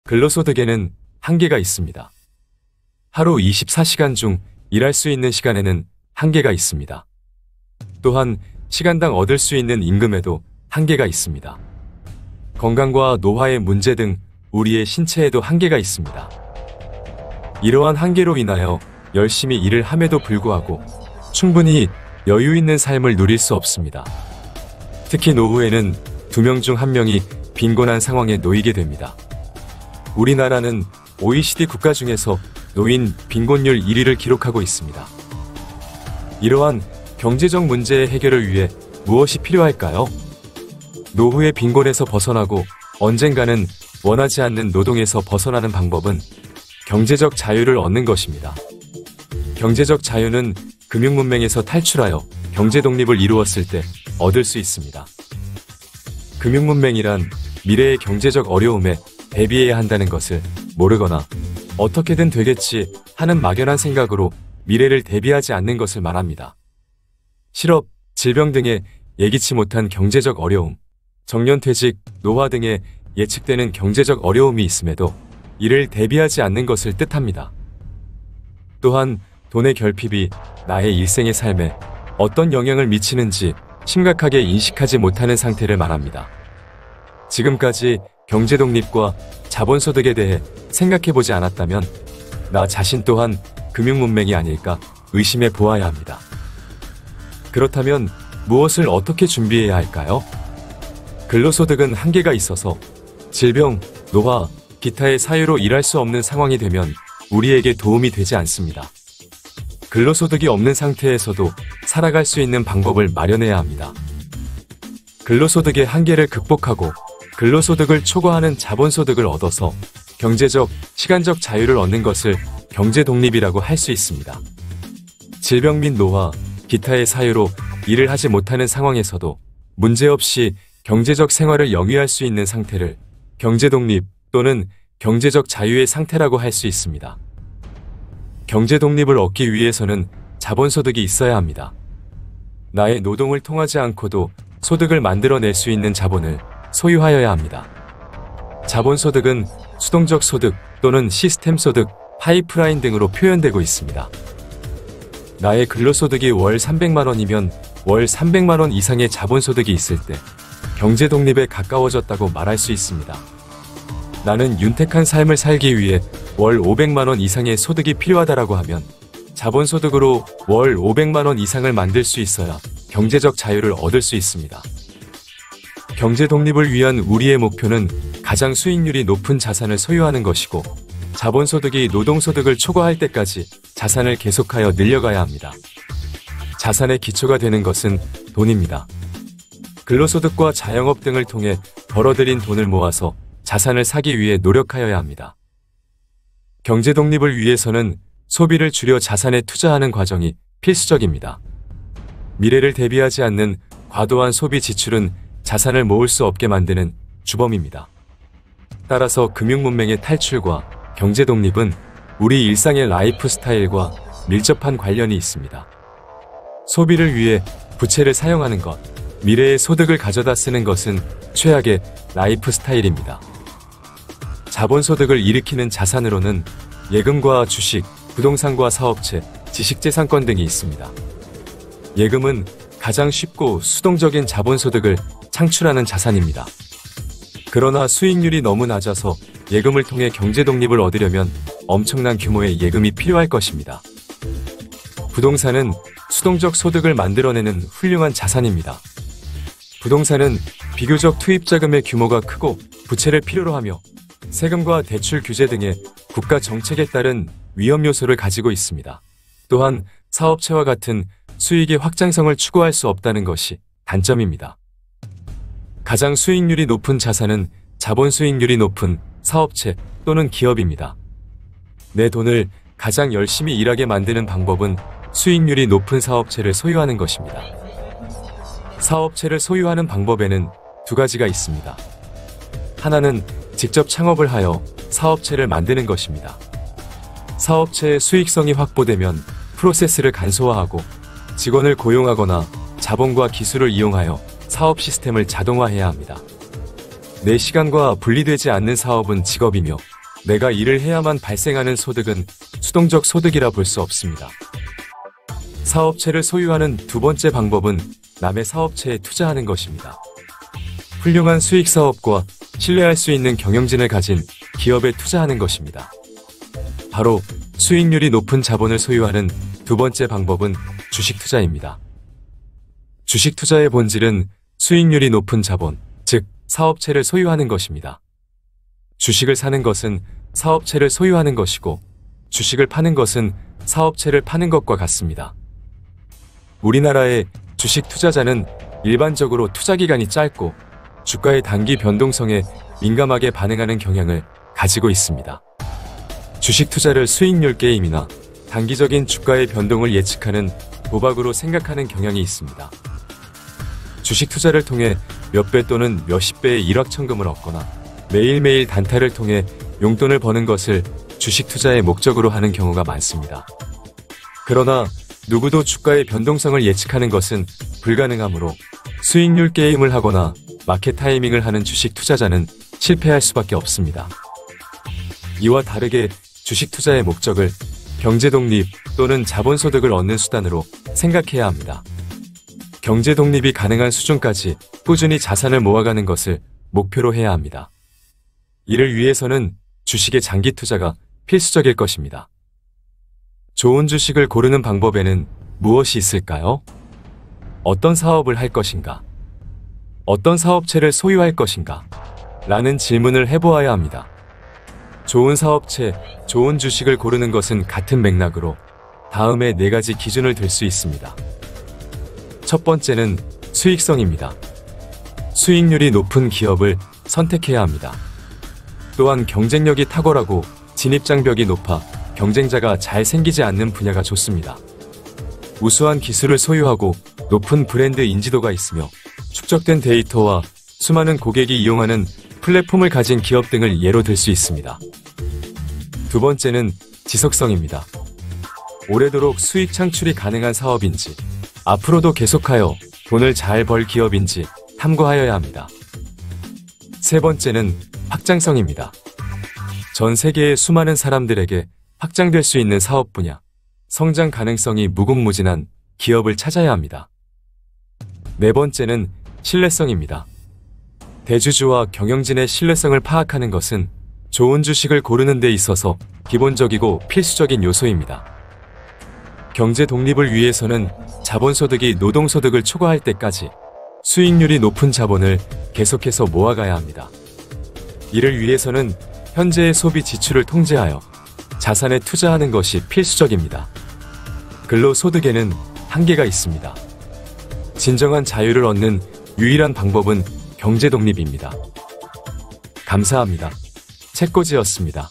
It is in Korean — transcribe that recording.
근로소득에는 한계가 있습니다. 하루 24시간 중 일할 수 있는 시간에는 한계가 있습니다. 또한 시간당 얻을 수 있는 임금에도 한계가 있습니다. 건강과 노화의 문제 등 우리의 신체에도 한계가 있습니다. 이러한 한계로 인하여 열심히 일을 함에도 불구하고 충분히 여유 있는 삶을 누릴 수 없습니다. 특히 노후에는 2명 중 1명이 빈곤한 상황에 놓이게 됩니다. 우리나라는 OECD 국가 중에서 노인 빈곤율 1위를 기록하고 있습니다. 이러한 경제적 문제의 해결을 위해 무엇이 필요할까요? 노후의 빈곤에서 벗어나고 언젠가는 원하지 않는 노동에서 벗어나는 방법은 경제적 자유를 얻는 것입니다. 경제적 자유는 금융문맹에서 탈출하여 경제 독립을 이루었을 때 얻을 수 있습니다. 금융문맹이란 미래의 경제적 어려움에 대비해야 한다는 것을 모르거나 어떻게든 되겠지 하는 막연한 생각으로 미래를 대비하지 않는 것을 말합니다. 실업, 질병 등의 예기치 못한 경제적 어려움, 정년퇴직, 노화 등의 예측되는 경제적 어려움이 있음에도 이를 대비하지 않는 것을 뜻합니다. 또한 돈의 결핍이 나의 일생의 삶에 어떤 영향을 미치는지 심각하게 인식하지 못하는 상태를 말합니다. 지금까지 경제독립과 자본소득에 대해 생각해보지 않았다면 나 자신 또한 금융문맹이 아닐까 의심해 보아야 합니다. 그렇다면 무엇을 어떻게 준비해야 할까요? 근로소득은 한계가 있어서 질병, 노화, 기타의 사유로 일할 수 없는 상황이 되면 우리에게 도움이 되지 않습니다. 근로소득이 없는 상태에서도 살아갈 수 있는 방법을 마련해야 합니다. 근로소득의 한계를 극복하고 근로소득을 초과하는 자본소득을 얻어서 경제적, 시간적 자유를 얻는 것을 경제독립이라고 할 수 있습니다. 질병 및 노화, 기타의 사유로 일을 하지 못하는 상황에서도 문제없이 경제적 생활을 영위할 수 있는 상태를 경제독립 또는 경제적 자유의 상태라고 할 수 있습니다. 경제독립을 얻기 위해서는 자본소득이 있어야 합니다. 나의 노동을 통하지 않고도 소득을 만들어낼 수 있는 자본을 소유하여야 합니다. 자본소득은 수동적 소득 또는 시스템 소득, 파이프라인 등으로 표현되고 있습니다. 나의 근로소득이 월 300만원이면 월 300만원 이상의 자본소득이 있을 때 경제독립에 가까워졌다고 말할 수 있습니다. 나는 윤택한 삶을 살기 위해 월 500만원 이상의 소득이 필요하다라고 하면 자본소득으로 월 500만원 이상을 만들 수 있어야 경제적 자유를 얻을 수 있습니다. 경제독립을 위한 우리의 목표는 가장 수익률이 높은 자산을 소유하는 것이고 자본소득이 노동소득을 초과할 때까지 자산을 계속하여 늘려가야 합니다. 자산의 기초가 되는 것은 돈입니다. 근로소득과 자영업 등을 통해 벌어들인 돈을 모아서 자산을 사기 위해 노력하여야 합니다. 경제독립을 위해서는 소비를 줄여 자산에 투자하는 과정이 필수적입니다. 미래를 대비하지 않는 과도한 소비 지출은 자산을 모을 수 없게 만드는 주범입니다. 따라서 금융문맹의 탈출과 경제독립은 우리 일상의 라이프 스타일과 밀접한 관련이 있습니다. 소비를 위해 부채를 사용하는 것, 미래의 소득을 가져다 쓰는 것은 최악의 라이프 스타일입니다. 자본소득을 일으키는 자산으로는 예금과 주식, 부동산과 사업체, 지식재산권 등이 있습니다. 예금은 가장 쉽고 수동적인 자본소득을 창출하는 자산입니다. 그러나 수익률이 너무 낮아서 예금을 통해 경제독립을 얻으려면 엄청난 규모의 예금이 필요할 것입니다. 부동산은 수동적 소득을 만들어내는 훌륭한 자산입니다. 부동산은 비교적 투입자금의 규모가 크고 부채를 필요로 하며 세금과 대출 규제 등의 국가 정책에 따른 위험 요소를 가지고 있습니다. 또한 사업체와 같은 수익의 확장성을 추구할 수 없다는 것이 단점입니다. 가장 수익률이 높은 자산은 자본 수익률이 높은 사업체 또는 기업입니다. 내 돈을 가장 열심히 일하게 만드는 방법은 수익률이 높은 사업체를 소유하는 것입니다. 사업체를 소유하는 방법에는 두 가지가 있습니다. 하나는 직접 창업을 하여 사업체를 만드는 것입니다. 사업체의 수익성이 확보되면 프로세스를 간소화하고 직원을 고용하거나 자본과 기술을 이용하여 사업 시스템을 자동화해야 합니다. 내 시간과 분리되지 않는 사업은 직업이며 내가 일을 해야만 발생하는 소득은 수동적 소득이라 볼 수 없습니다. 사업체를 소유하는 두 번째 방법은 남의 사업체에 투자하는 것입니다. 훌륭한 수익 사업과 신뢰할 수 있는 경영진을 가진 기업에 투자하는 것입니다. 바로 수익률이 높은 자본을 소유하는 두 번째 방법은 주식 투자입니다. 주식 투자의 본질은 수익률이 높은 자본, 즉 사업체를 소유하는 것입니다. 주식을 사는 것은 사업체를 소유하는 것이고 주식을 파는 것은 사업체를 파는 것과 같습니다. 우리나라의 주식 투자자는 일반적으로 투자 기간이 짧고 주가의 단기 변동성에 민감하게 반응하는 경향을 가지고 있습니다. 주식 투자를 수익률 게임이나 단기적인 주가의 변동을 예측하는 도박으로 생각하는 경향이 있습니다. 주식 투자를 통해 몇 배 또는 몇십 배의 일확천금을 얻거나 매일매일 단타를 통해 용돈을 버는 것을 주식 투자의 목적으로 하는 경우가 많습니다. 그러나 누구도 주가의 변동성을 예측하는 것은 불가능하므로 수익률 게임을 하거나 마켓 타이밍을 하는 주식 투자자는 실패할 수밖에 없습니다. 이와 다르게 주식 투자의 목적을 경제 독립 또는 자본소득을 얻는 수단으로 생각해야 합니다. 경제 독립이 가능한 수준까지 꾸준히 자산을 모아가는 것을 목표로 해야 합니다. 이를 위해서는 주식의 장기 투자가 필수적일 것입니다. 좋은 주식을 고르는 방법에는 무엇이 있을까요? 어떤 사업을 할 것인가? 어떤 사업체를 소유할 것인가? 라는 질문을 해보아야 합니다. 좋은 사업체, 좋은 주식을 고르는 것은 같은 맥락으로 다음의 4가지 기준을 들 수 있습니다. 첫 번째는 수익성입니다. 수익률이 높은 기업을 선택해야 합니다. 또한 경쟁력이 탁월하고 진입장벽이 높아 경쟁자가 잘 생기지 않는 분야가 좋습니다. 우수한 기술을 소유하고 높은 브랜드 인지도가 있으며 축적된 데이터와 수많은 고객이 이용하는 플랫폼을 가진 기업 등을 예로 들 수 있습니다. 두 번째는 지속성입니다. 오래도록 수익 창출이 가능한 사업인지, 앞으로도 계속하여 돈을 잘 벌 기업인지 탐구하여야 합니다. 세 번째는 확장성입니다. 전 세계의 수많은 사람들에게 확장될 수 있는 사업 분야, 성장 가능성이 무궁무진한 기업을 찾아야 합니다. 네 번째는 신뢰성입니다. 대주주와 경영진의 신뢰성을 파악하는 것은 좋은 주식을 고르는 데 있어서 기본적이고 필수적인 요소입니다. 경제 독립을 위해서는 자본소득이 노동소득을 초과할 때까지 수익률이 높은 자본을 계속해서 모아가야 합니다. 이를 위해서는 현재의 소비 지출을 통제하여 자산에 투자하는 것이 필수적입니다. 근로소득에는 한계가 있습니다. 진정한 자유를 얻는 유일한 방법은 경제 독립입니다. 감사합니다. 책꽂이였습니다.